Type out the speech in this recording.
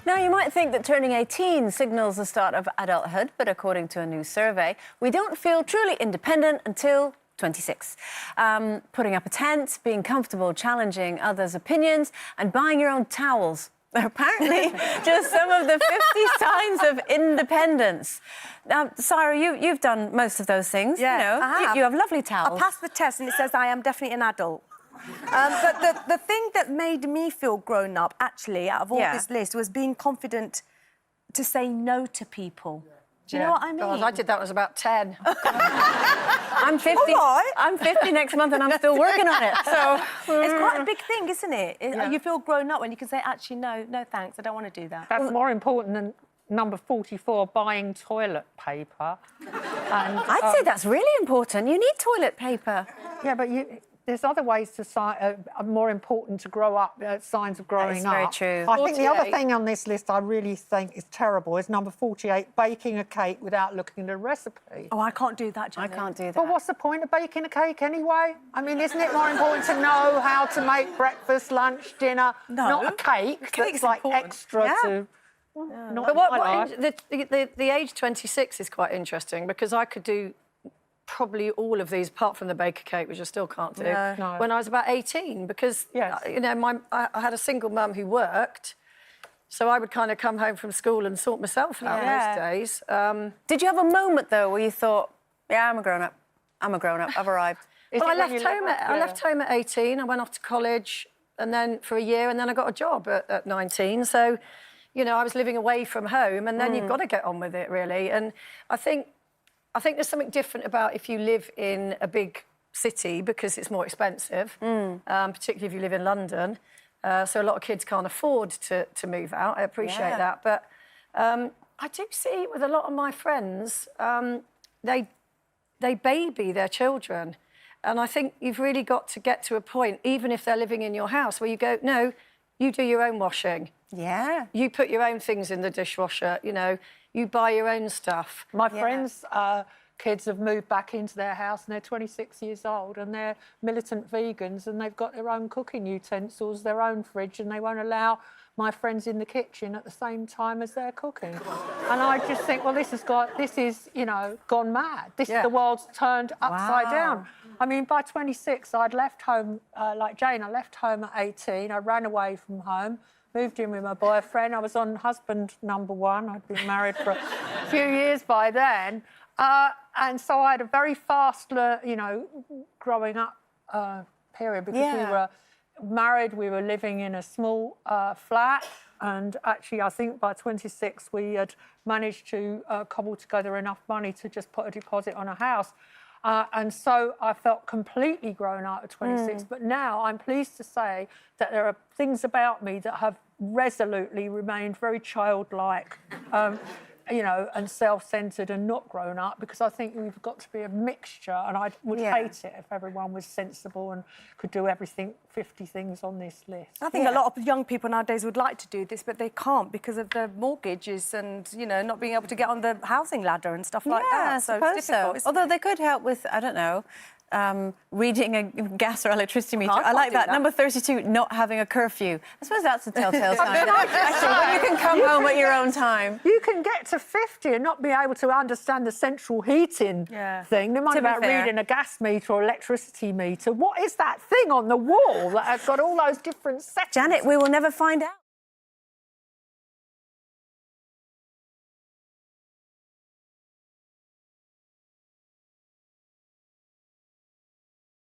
Now, you might think that turning 18 signals the start of adulthood, but according to a new survey, we don't feel truly independent until 26. Putting up a tent, being comfortable challenging others' opinions, and buying your own towels. Apparently, just some of the 50 signs of independence. Now, Sarah, you've done most of those things. Yeah, you know, I have. You have lovely towels. I passed the test and it says I am definitely an adult. But the thing that made me feel grown up, actually, out of all this list, was being confident to say no to people. Do you know what I mean? God, I did that when I was about 10. I'm 50. Right. I'm 50 next month and I'm still working on it. So it's quite a big thing, isn't it? You feel grown up when you can say, actually, no, thanks, I don't want to do that. That's more important than number 44, buying toilet paper. And, I'd say that's really important. You need toilet paper. Yeah, but there's other ways to are more important to grow up, signs of growing up. That's very true. I think the other thing on this list I really think is terrible is number 48, baking a cake without looking at the recipe. Oh, I can't do that, Jenny. I can't do that. But what's the point of baking a cake anyway? I mean, isn't it more important to know how to make breakfast, lunch, dinner? No. Not a cake. Cake's that's like important. extra to... But the age 26 is quite interesting because I could do probably all of these apart from the baker cake, which I still can't do, when I was about 18 because, you know, I had a single mum who worked, so I would kind of come home from school and sort myself out most days. Did you have a moment, though, where you thought, yeah, I'm a grown-up, I've arrived? Well, I left home at 18, I went off to college and then for a year and then I got a job at 19, so, you know, I was living away from home and then you've got to get on with it, really. And I think there's something different about if you live in a big city because it's more expensive, particularly if you live in London. So a lot of kids can't afford to move out. I appreciate that. But I do see with a lot of my friends, they baby their children. And I think you've really got to get to a point, even if they're living in your house, where you go, no, you do your own washing. Yeah. You put your own things in the dishwasher, you know, you buy your own stuff. My friends' kids have moved back into their house and they're 26 years old and they're militant vegans and they've got their own cooking utensils, their own fridge, and they won't allow my friends in the kitchen at the same time as they're cooking. And I just think, well, this is, you know, gone mad. The world's turned upside down. I mean, by 26, I'd left home, like Jane, I left home at 18, I ran away from home, moved in with my boyfriend. I was on husband number 1. I'd been married for a few years by then. And so I had a very fast, you know, growing up period because we were married, we were living in a small flat. And actually, I think by 26, we had managed to cobble together enough money to just put a deposit on a house. And so I felt completely grown up at 26. But now I'm pleased to say that there are things about me that have resolutely remained very childlike, you know, and self-centred and not grown up, because I think we've got to be a mixture, and I would hate it if everyone was sensible and could do everything, 50 things on this list. I think a lot of young people nowadays would like to do this, but they can't because of the mortgages and, you know, not being able to get on the housing ladder and stuff like that. So it's difficult. Although they could help with, I don't know, reading a gas or electricity meter. I like that. Number 32, not having a curfew. I suppose that's a telltale sign. Actually, when you can come home at your own time. You can get to 50 and not be able to understand the central heating thing. They might about reading a gas meter or electricity meter. What is that thing on the wall that has got all those different settings? Janet, we will never find out.